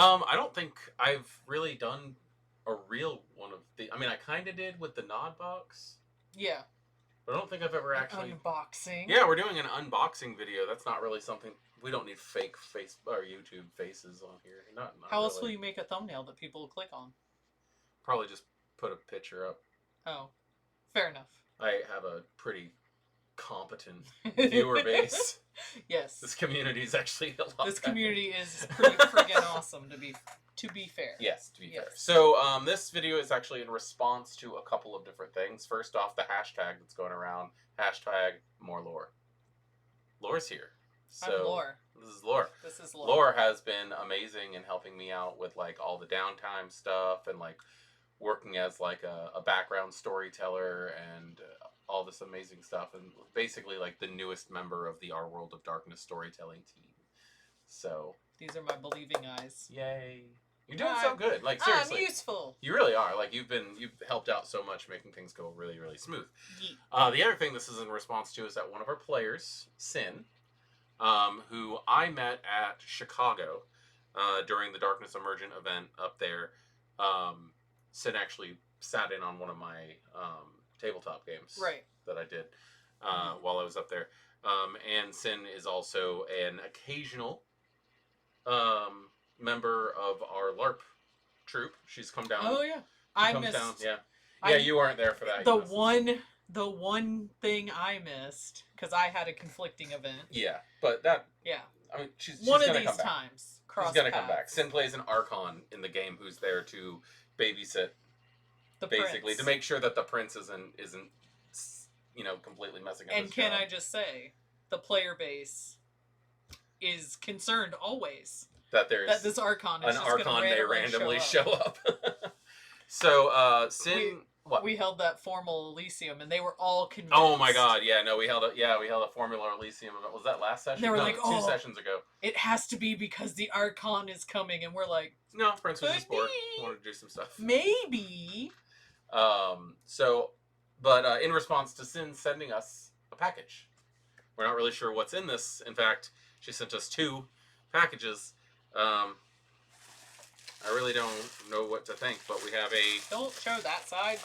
I don't think I've really done a real one of the. I mean, I kind of did with the Nod box. Yeah. But I don't think I've ever actually unboxing. Yeah, we're doing an unboxing video. That's not really something we don't need fake face or YouTube faces on here. Not How else really. will you make a thumbnail that people will click on? Probably just put a picture up. Oh, fair enough. I have a pretty competent viewer base. Yes. This community is actually a lot. This community is pretty friggin' awesome. To be fair. Yes, to be fair. So this video is actually in response to a couple of different things. First off, the hashtag that's going around, hashtag more lore. Lore's here. So I'm Lore. This is Lore. This is Lore. Lore has been amazing in helping me out with like all the downtime stuff and like working as like a background storyteller and all this amazing stuff, and basically like the newest member of the Our World of Darkness storytelling team. So these are my believing eyes. Yay. You're doing so good. Like seriously. I'm useful. You really are. Like you've helped out so much making things go really, really smooth. Yeah. The other thing this is in response to is that one of our players, Sin, who I met at Chicago during the Darkness Emergent event up there. Sin actually sat in on one of my tabletop games that I did while I was up there. And Sin is also an occasional member of our LARP troop. She's come down. Oh yeah, I missed. Down. Yeah, you weren't there for that. The one thing I missed because I had a conflicting event. Yeah, but that. Yeah. I mean, she's one gonna of these come back. times. She's gonna come back. Sin plays an Archon in the game who's there to babysit, basically, to make sure that the prince isn't completely messing up. And can I just say, the player base is concerned always that this Archon is may randomly show up. So Sin. We held that formal Elysium, and they were all convinced. Oh my God! Yeah, no, we held a Formula Elysium event. Was that last session? They were like, 2 sessions ago. It has to be because the Archon is coming, and we're like, no, Prince was just bored. Wanted to do some stuff. Maybe. But in response to Sin sending us a package, we're not really sure what's in this. In fact, she sent us 2 packages. I really don't know what to think, but we have a... Don't show that side.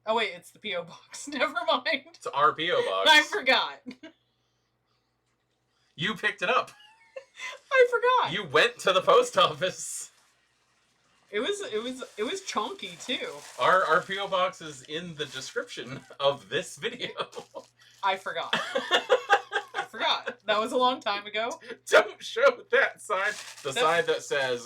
Oh, wait, it's the P.O. Box. Never mind. It's our P.O. Box. I forgot. You picked it up. I forgot. You went to the post office. It was chunky, too. Our P.O. Box is in the description of this video. I forgot. That was a long time ago. Don't show that side. The side that says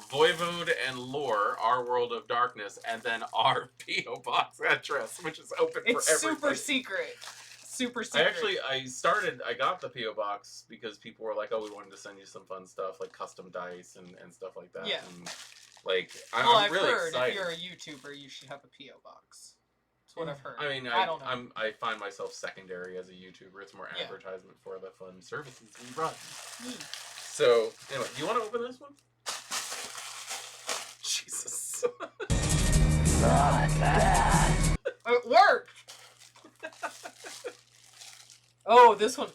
Voivode and Lore, Our World of Darkness, and then our P.O. Box address, which is open for everybody. It's super secret. Super secret. I got the P.O. Box because people were like, oh, we wanted to send you some fun stuff, like custom dice and stuff like that. Yeah. And, like, I'm really excited. If you're a YouTuber, you should have a P.O. Box. What I've heard. I mean, I don't know. I find myself secondary as a YouTuber. It's more advertisement for the fun services we run. So, anyway, do you want to open this one? Jesus. It worked! Oh, this one.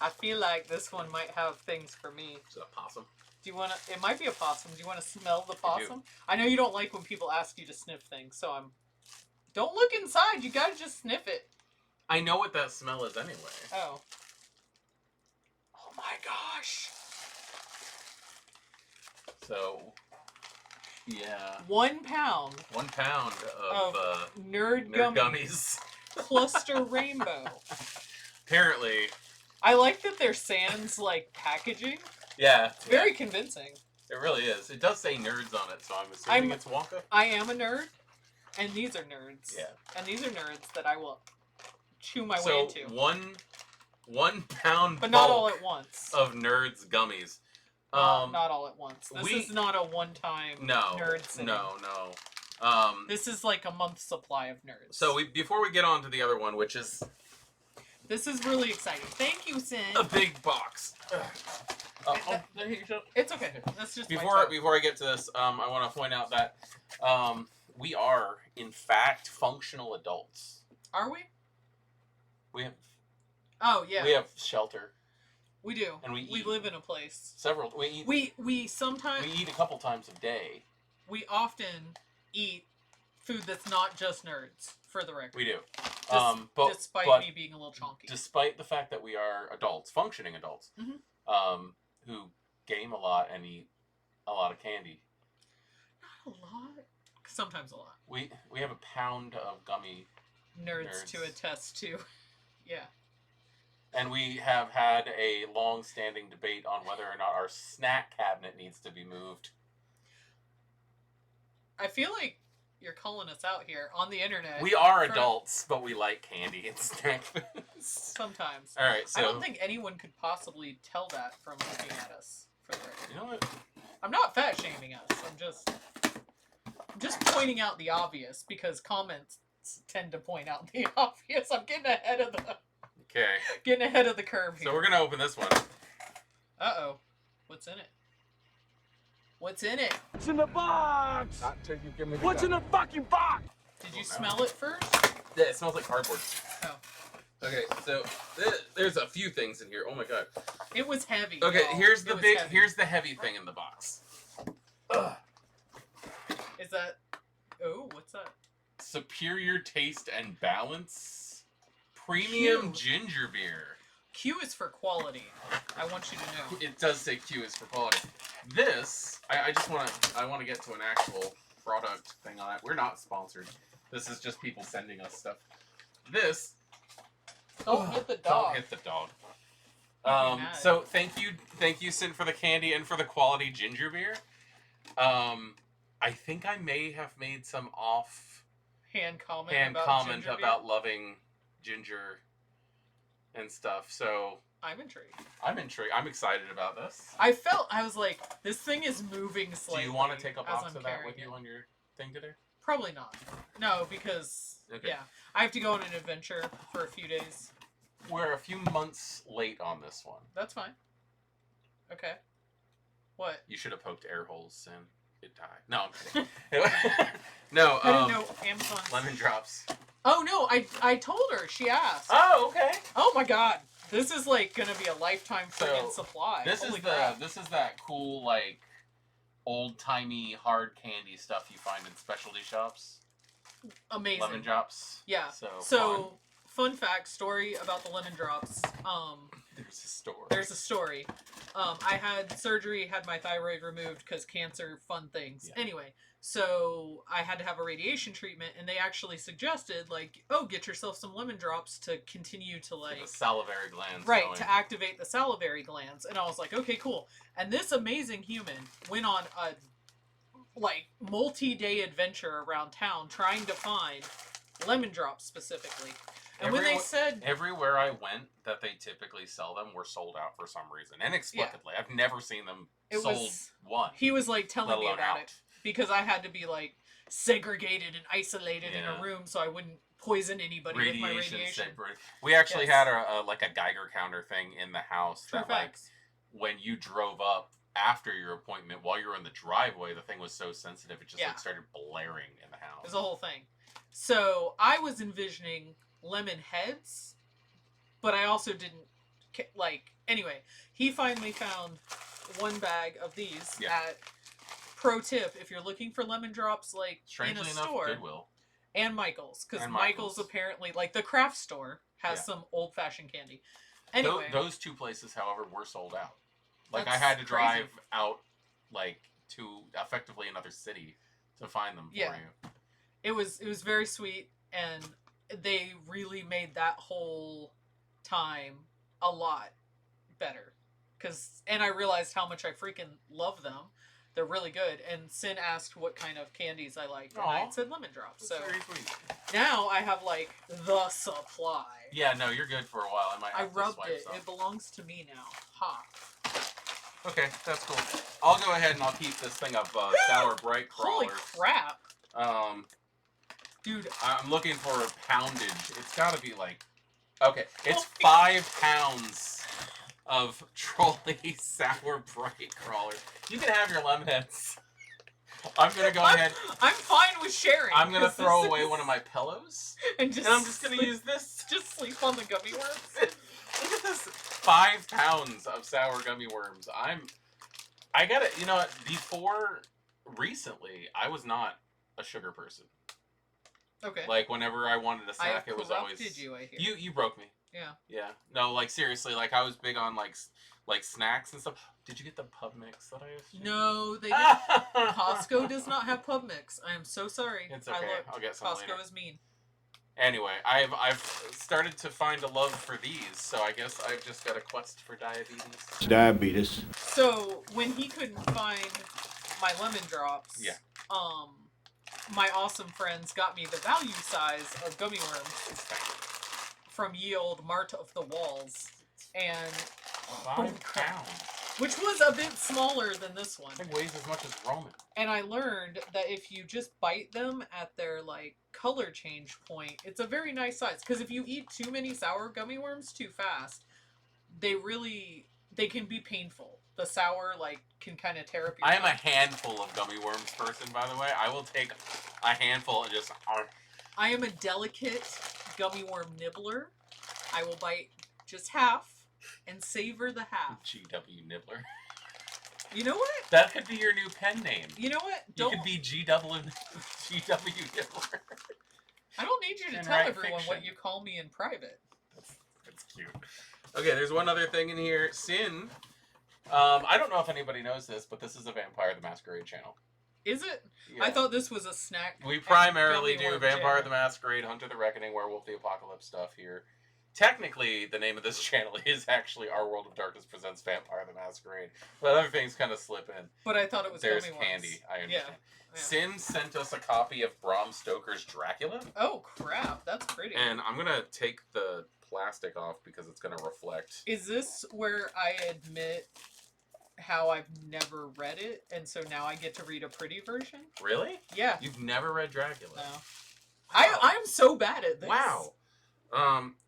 I feel like this one might have things for me. Is it a possum? Do you want to... It might be a possum. Do you want to smell the possum? I know you don't like when people ask you to sniff things, so I'm... Don't look inside. You gotta just sniff it. I know what that smell is anyway. Oh. Oh my gosh. So, yeah. 1 pound. 1 pound of nerd gummies. Cluster rainbow. Apparently. I like that they're sans, like, packaging. Yeah. It's very convincing. It really is. It does say nerds on it, so I'm assuming it's Wonka. I am a nerd, and these are nerds. Yeah. And these are nerds that I will chew my way into. So, 1 pound but not all at once. Of nerds gummies. Not all at once. This is not a one-time nerd sitting. No. This is like a month's supply of nerds. So before we get on to the other one, which is... This is really exciting. Thank you, Sin. A big box. It's okay. That's just before I get to this, I want to point out that we are, in fact, functional adults. Are we? We have... Oh, yeah. We have shelter. We do. And we live in a place. Several. We sometimes... We eat a couple times a day. We often eat food that's not just nerds, for the record. We do. Despite me being a little chonky. Despite the fact that we are adults, functioning adults, who game a lot and eat a lot of candy. Not a lot. Sometimes a lot. We have a pound of gummy nerds to attest to. Yeah. And we have had a long-standing debate on whether or not our snack cabinet needs to be moved. I feel like you're calling us out here on the internet. We are adults, but we like candy and snack foods. Sometimes. All right, so... I don't think anyone could possibly tell that from looking at us. For the record. You know what? I'm not fat-shaming us. I'm just pointing out the obvious, because comments tend to point out the obvious. I'm getting ahead of the... Okay. Getting ahead of the curve here. So we're going to open this one. Uh-oh. What's in it? What's in it? What's in the box? Not till you give me the What's in the fucking box? Did you smell it first? Yeah, it smells like cardboard. Oh. Okay, so there's a few things in here. Oh my god. It was heavy. Okay, here's the heavy. heavy thing in the box. Is that... Oh, what's that? Superior taste and balance. Premium ginger beer. Q is for quality. I want you to know. It does say Q is for quality. This, I want to get to an actual product thing on it. We're not sponsored. This is just people sending us stuff. This. Don't hit the dog. Don't hit the dog. So thank you, Sin, for the candy and for the quality ginger beer. I think I may have made some hand comment about loving ginger and stuff. So I'm intrigued. I'm excited about this. I was like, this thing is moving slightly. Do you want to take a box of that with you on your thing today? Probably not. No, because yeah, I have to go on an adventure for a few days. We're a few months late on this one. That's fine. Okay. What? You should have poked air holes and it died. No, I'm kidding. No, I didn't know Amazon. Lemon drops. Oh no, I told her. She asked. Oh, okay. Oh my god, this is like gonna be a lifetime friggin' supply. This is that cool like old timey hard candy stuff you find in specialty shops. Amazing. Lemon drops. Yeah. So fun fact story about the lemon drops. There's a story. I had surgery, had my thyroid removed because cancer, fun things. Yeah. Anyway, so I had to have a radiation treatment, and they actually suggested, like, oh, get yourself some lemon drops to continue to, like... The salivary glands. Right, to activate the salivary glands. And I was like, okay, cool. And this amazing human went on a, like, multi-day adventure around town trying to find lemon drops specifically. And when they said... Everywhere I went that they typically sell them were sold out for some reason. Inexplicably. Yeah. I've never seen them sold one. He was, like, telling me about it. Because I had to be, like, segregated and isolated in a room so I wouldn't poison anybody with my radiation. We actually had a Geiger counter thing in the house. True facts. Like, when you drove up after your appointment, while you were in the driveway, the thing was so sensitive it just like, started blaring in the house. It was a whole thing. So I was envisioning lemon heads, but I also didn't like. Anyway, he finally found one bag of these at. Pro tip: if you're looking for lemon drops, like strangely in a enough, store, Goodwill and Michael's, because Michael's apparently, like the craft store, has some old-fashioned candy. Anyway, those two places, however, were sold out. Like I had to drive out, like to effectively another city to find them for you. It was very sweet, and they really made that whole time a lot better. And I realized how much I freaking love them. They're really good. And Sin asked what kind of candies I liked, and I said lemon drops. That's very sweet. Now I have like the supply. Yeah, no, you're good for a while. I rubbed it. It belongs to me now. Ha. Okay, that's cool. I'll go ahead and I'll keep this thing of Sour Bright Crawlers. Holy crap. Dude. I'm looking for a poundage. It's gotta be like... Okay, it's 5 pounds of trolley Sour Bright Crawlers. You can have your lemon heads. I'm gonna go ahead. I'm fine with sharing. I'm gonna throw away one of my pillows. And I'm just gonna use this. Just sleep on the gummy worms. Look at this 5 pounds of sour gummy worms. I got it. You know what? Before recently, I was not a sugar person. Okay. Like whenever I wanted a snack, it was always. Did you? I hear. You broke me. Yeah. Yeah. No, like seriously, like I was big on like snacks and stuff. Did you get the pub mix that I used? No, they didn't. Costco does not have pub mix. I am so sorry. It's okay. I'll get some Costco later. is mean. Anyway, I've started to find a love for these, so I guess I've just got a quest for diabetes. Diabetes. So when he couldn't find my lemon drops, yeah. My awesome friends got me the value size of gummy worms from ye old Mart of the Walls, and 5 pounds. Which was a bit smaller than this one. It weighs as much as Roman. And I learned that if you just bite them at their like color change point, it's a very nice size. Because if you eat too many sour gummy worms too fast, they can be painful. The sour like can kind of tear up your I am a handful of gummy worms person, by the way. I will take a handful and just. I am a delicate gummy worm nibbler. I will bite just half and savor the half. GW Nibbler. You know what? That could be your new pen name. You know what? You could be GW Nibbler. I don't need you to tell everyone what you call me in private. That's cute. Okay, there's one other thing in here. Sin. I don't know if anybody knows this, but this is a Vampire the Masquerade channel. Is it? Yeah. I thought this was a snack. We primarily do Vampire the Masquerade, Hunter the Reckoning, Werewolf the Apocalypse stuff here. Technically, the name of this channel is actually Our World of Darkness Presents Vampire the Masquerade. But other things kind of slip in. But I thought it was There's gummy candy, worms. I understand. Yeah. Sin sent us a copy of Bram Stoker's Dracula. Oh, crap. That's pretty. And I'm going to take the plastic off because it's going to reflect. Is this where I admit how I've never read it, and so now I get to read a pretty version? Really? Yeah. You've never read Dracula? No. Wow. I'm so bad at this. Wow.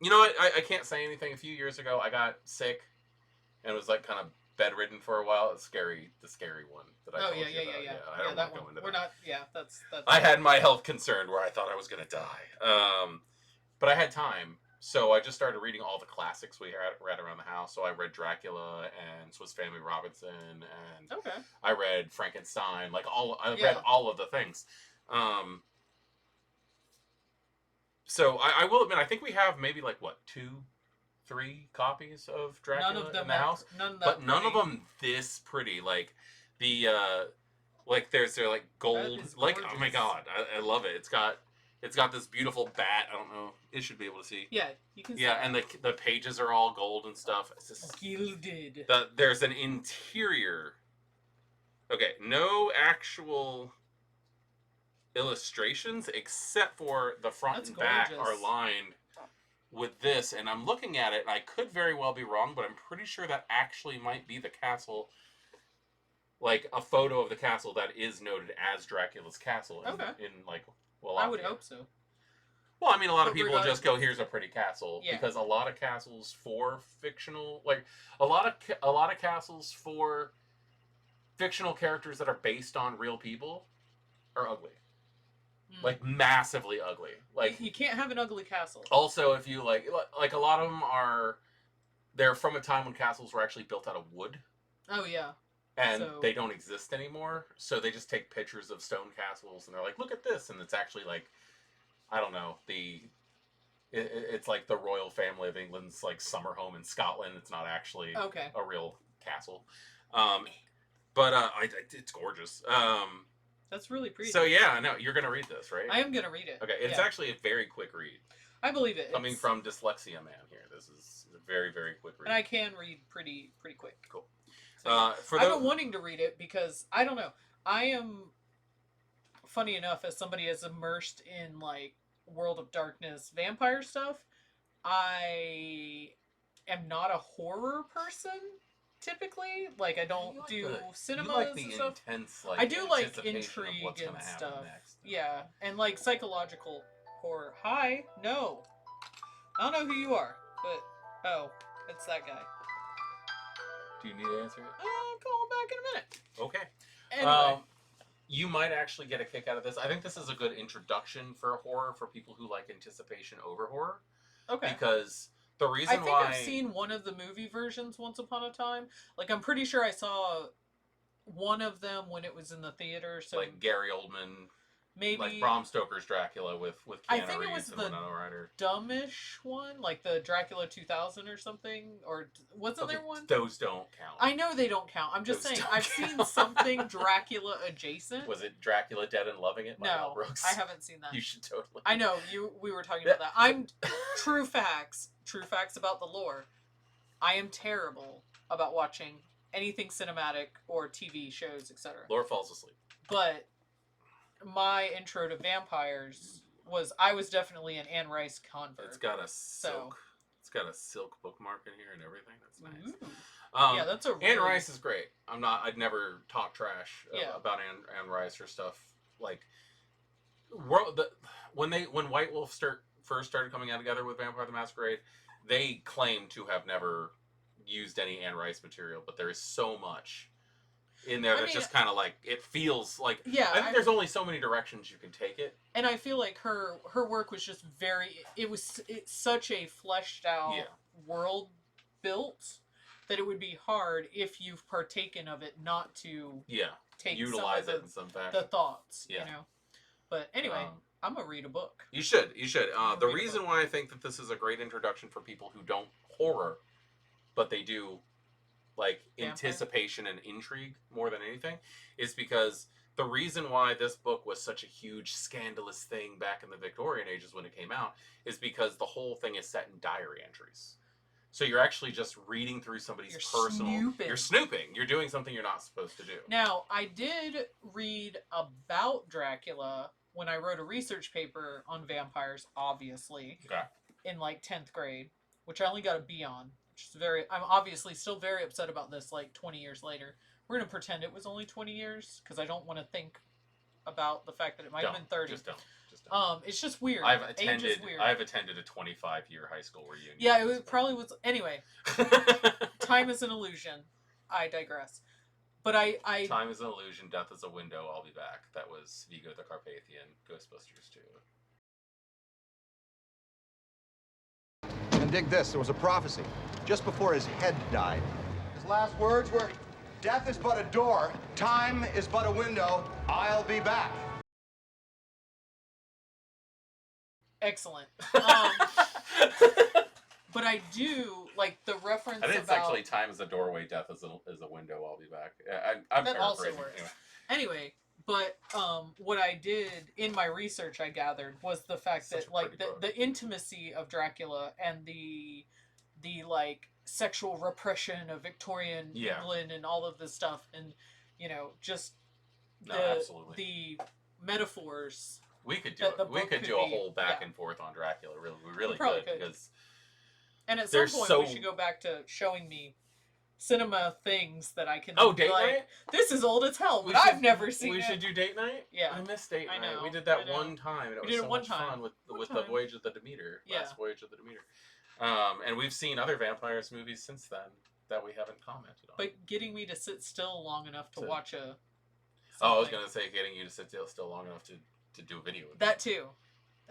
You know what? I can't say anything. A few years ago, I got sick and was like kind of bedridden for a while. It's scary, the scary one that I told you about. Yeah. I don't that want to go one. into We're that. not. Yeah, that's. I had my health concerned where I thought I was gonna die. But I had time, so I just started reading all the classics we read around the house. So I read Dracula and Swiss Family Robinson, and I read Frankenstein. Like I read all of the things. So I will admit, I think we have maybe like what 2, 3 copies of Dracula in the house, but none of them this pretty. Like the like they're like gold. Like oh my god, I love it. It's got this beautiful bat. I don't know. It should be able to see. Yeah, you can. Yeah, and the pages are all gold and stuff. It's just gilded. There's an interior. Okay, no actual illustrations except for the front and back are lined with this, and I'm looking at it and I could very well be wrong, but I'm pretty sure that actually might be the castle, like a photo of the castle that is noted as Dracula's castle in like I would hope so. Well, I mean, a lot of people will just go, here's a pretty castle, because a lot of castles for fictional, like a lot of castles for fictional characters that are based on real people are ugly. Like massively ugly. Like you can't have an ugly castle. Also, if you like a lot of them they're from a time when castles were actually built out of wood. Oh yeah. And they don't exist anymore. So they just take pictures of stone castles and they're like, look at this, and it's actually like, I don't know, it's like the royal family of England's like summer home in Scotland. It's not actually a real castle. But it's gorgeous. That's really pretty. So yeah, no, you're gonna read this, right? I am gonna read it. Okay, it's actually a very quick read. I believe it. Coming from Dyslexia Man here, this is a very, very quick read. And I can read pretty quick. Cool. So, I've been wanting to read it because I don't know. I am, funny enough, as somebody as immersed in like World of Darkness vampire stuff, I am not a horror person. Typically, like I don't do cinemas like the and stuff. Intense, like, I do like anticipation intrigue of what's and gonna happen stuff. next. Yeah, and like psychological horror. Hi, no, I don't know who you are, but it's that guy. Do you need to answer it? I'll call him back in a minute. Okay. Anyway. You might actually get a kick out of this. I think this is a good introduction for horror for people who like anticipation over horror. Okay. Because The reason I think why I've seen one of the movie versions once upon a time. Like, I'm pretty sure I saw one of them when it was in the theater. So like Gary Oldman, maybe like Bram Stoker's Dracula with I Keanu think it was Reeves and the Winona Ryder. dumbish one, like the Dracula 2000 or something, or wasn't there one? Those don't count. I know they don't count. I'm just saying I've seen something Dracula adjacent. Was it Dracula Dead and Loving It by Mel Brooks? I haven't seen that. You should totally. I know we were talking about that. I'm true facts about the lore. I am terrible about watching anything cinematic or TV shows, etc. Laura falls asleep. But my intro to vampires was I was definitely an Anne Rice convert. It's got a silk. It's got a silk bookmark in here and everything. That's nice. Yeah, that's a. Anne Rice is great. I'd never talk trash about Anne Rice or stuff like. When White Wolf first started coming out together with Vampire the Masquerade, they claimed to have never used any Anne Rice material, but there is so much in there that's just kind of like, it feels like, I think there's only so many directions you can take it. And I feel like her work was just it's such a fleshed out world built that it would be hard if you've partaken of it not to take utilize it in some fashion. The thoughts, you know. But anyway, I'm gonna read a book. You should. The reason why I think that this is a great introduction for people who don't horror, but they do like anticipation and intrigue more than anything, is because the reason why this book was such a huge scandalous thing back in the Victorian ages when it came out is because the whole thing is set in diary entries. So you're actually just reading through somebody's personal... Snooping. You're snooping. You're doing something you're not supposed to do. Now, I did read about Dracula when I wrote a research paper on vampires, obviously, in like 10th grade, which I only got a B on. I'm obviously still very upset about this like 20 years later. We're going to pretend it was only 20 years because I don't want to think about the fact that it might have been 30. Just don't. It's just weird. I've attended a 25-year high school reunion. Yeah, it probably was. Anyway, time is an illusion. I digress. But Time is an illusion, death is a window, I'll be back. That was Vigo the Carpathian, Ghostbusters 2. And dig this, there was a prophecy just before his head died. His last words were, "Death is but a door, time is but a window, I'll be back." Excellent. But I do like the reference. I think it's actually time is a doorway, death is a window. I'll be back. I'm that also works. Anyway, but what I did in my research, I gathered, was the fact that like the intimacy of Dracula and the like sexual repression of Victorian England and all of this stuff, and just the metaphors. We could do a whole back and forth on Dracula. Really, we really could. Because and at some point we should go back to showing me cinema things that I can. Oh, date night! This is old as hell, but I've never seen it. We should do date night. Yeah, I missed date night. We did that one time. And it was so much fun with the Voyage of the Demeter. Last Voyage of the Demeter. And we've seen other vampires movies since then that we haven't commented on. But getting me to sit still long enough to watch a. Oh, I was gonna say getting you to sit still long enough to do a video with that too.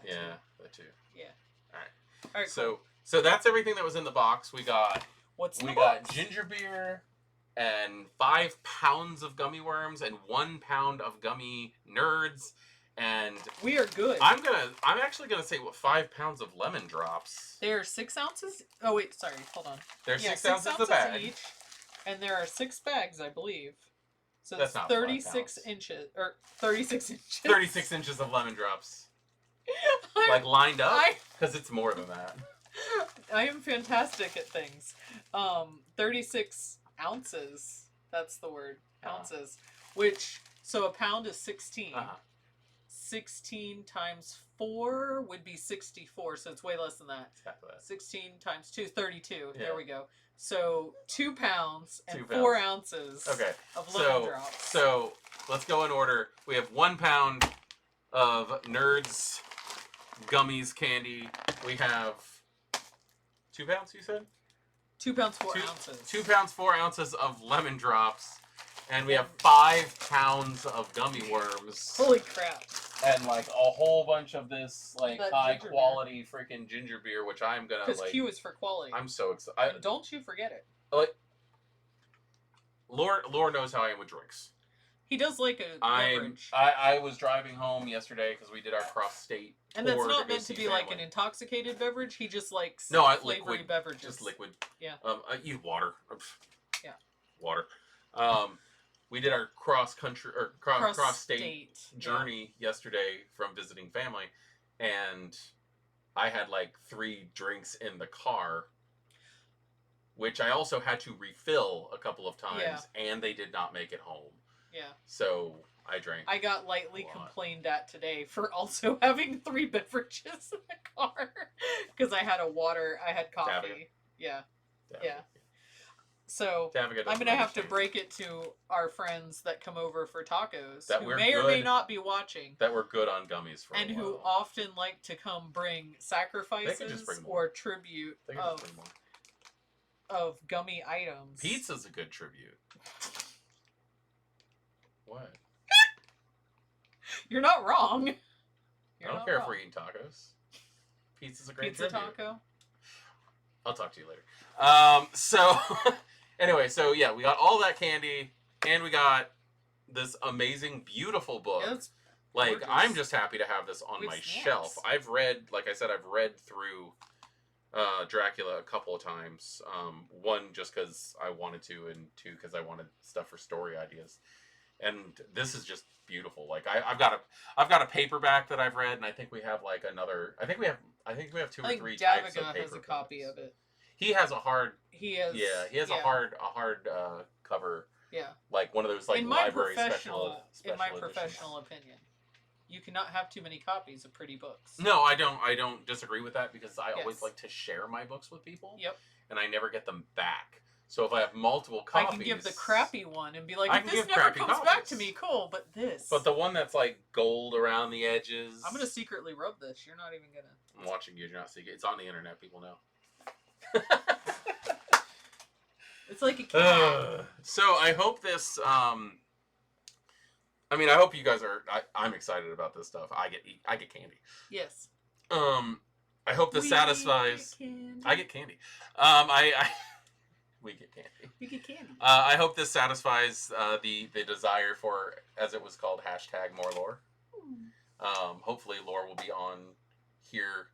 That too. Yeah. All right. So that's everything that was in the box. We got ginger beer and 5 pounds of gummy worms and 1 pound of gummy nerds, and we are good. I'm actually gonna say 5 pounds of lemon drops. They're 6 ounces. Oh wait, sorry, hold on. There's 6 ounces a bag each, and there are 6 bags, I believe. So that's not 36 inches, or 36 inches. 36 inches of lemon drops. Like lined up? Because it's more than that. I am fantastic at things. 36 ounces. That's the word. Ounces. So a pound is 16. 16 times 4 would be 64, so it's way less than that. 16 times 2, 32. Yeah. There we go. So 2 pounds and 4 ounces of lemon drops. So let's go in order. We have 1 pound of Nerds gummies candy. We have 2 pounds, you said? 2 pounds, 4 ounces. 2 pounds, 4 ounces of lemon drops. And we have 5 pounds of gummy worms. Holy crap. And like a whole bunch of this like That high ginger quality freaking ginger beer, which I'm gonna Because like. Q is for quality. I'm so excited. And don't you forget it. Like, Lore knows how I am with drinks. He does like a beverage. I was driving home yesterday because we did our cross-state and tour that's not to go meant to see be like family. an intoxicated beverage. He just likes flavory liquid beverages. Just liquid. Yeah. I use water. Yeah. Water. We did our cross-country or cross-state journey yesterday from visiting family, and I had like 3 drinks in the car, which I also had to refill a couple of times, and they did not make it home. Yeah. So I drank. I got lightly complained at today for also having 3 beverages in the car because I had a water, I had coffee. Daviga. Yeah. Daviga. Yeah. So I'm gonna have to break it to our friends that come over for tacos, that who may or may not be watching, that we're good on gummies for, and a while. who often like to come bring sacrifices or tribute of gummy items. Pizza's a good tribute. What? You're not wrong. I don't care if we're eating tacos. Pizza's a great tribute. Taco. I'll talk to you later. So anyway, so yeah, we got all that candy, and we got this amazing, beautiful book. Yeah, like, gorgeous. I'm just happy to have this on my snacks. shelf. I've read, like I said, I've read through Dracula a couple of times. 1, just because I wanted to, and 2, because I wanted stuff for story ideas. And this is just beautiful. Like I've got a paperback that I've read, and I think we have like another. I think we have 2 or 3 types of paper. Has a copy of it. He has a hard. He has. Yeah, he has a hard cover. Yeah. Like one of those like library special in my editions. professional opinion, you cannot have too many copies of pretty books. No, I don't disagree with that, because I always like to share my books with people. Yep. And I never get them back. So if I have multiple copies, I can give the crappy one and be like, I if this never comes back to me, cool. But this. But the one that's like gold around the edges. I'm gonna secretly rub this. You're not even gonna. I'm watching you. You're not seeing it. It's on the internet. People know. It's like a cat. So I hope this. I mean, I hope you guys are. I'm excited about this stuff. I get candy. Yes. I hope this satisfies. I get candy. We get candy. We get candy. I hope this satisfies the desire for, as it was called, #MoreLore. Hopefully, Lore will be on here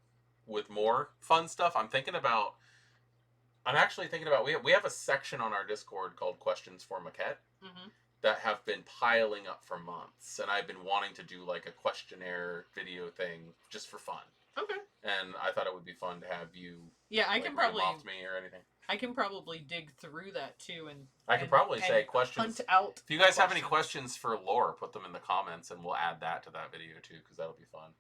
with more fun stuff. I'm actually thinking about. We have a section on our Discord called Questions for Mekhet that have been piling up for months, and I've been wanting to do like a questionnaire video thing just for fun. Okay. And I thought it would be fun to have you. Yeah, I can probably read them off to me or anything. I can probably dig through that too, and I could probably say questions. Hunt out. If you guys have any questions for Lore, put them in the comments, and we'll add that to that video too, because that'll be fun.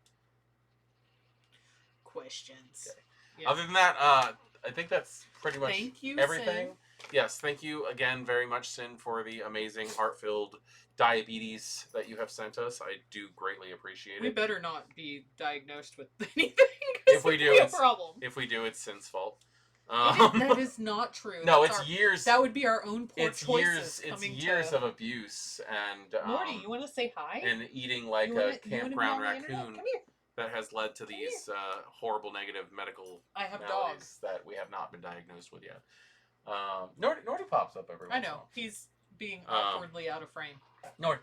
Questions. Okay. Yeah. Other than that, I think that's pretty much everything. Sin. Yes, thank you again very much, Sin, for the amazing heart-filled diabetes that you have sent us. I do greatly appreciate it. We better not be diagnosed with anything. If we do, it's a problem. If we do, it's Sin's fault. That is not true. No, it's years. That would be our own poor choices. It's years of abuse and. Morty, you want to say hi? And eating like a campground raccoon that has led to these horrible negative medical maladies that we have not been diagnosed with yet. Nordy pops up every once in a while. He's being awkwardly out of frame. Nord.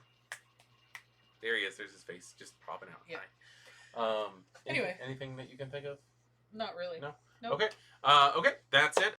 There he is. There's his face just popping out. Yeah. Hi. Anyway. Anything that you can think of? Not really. No? Nope. Okay. Okay, that's it.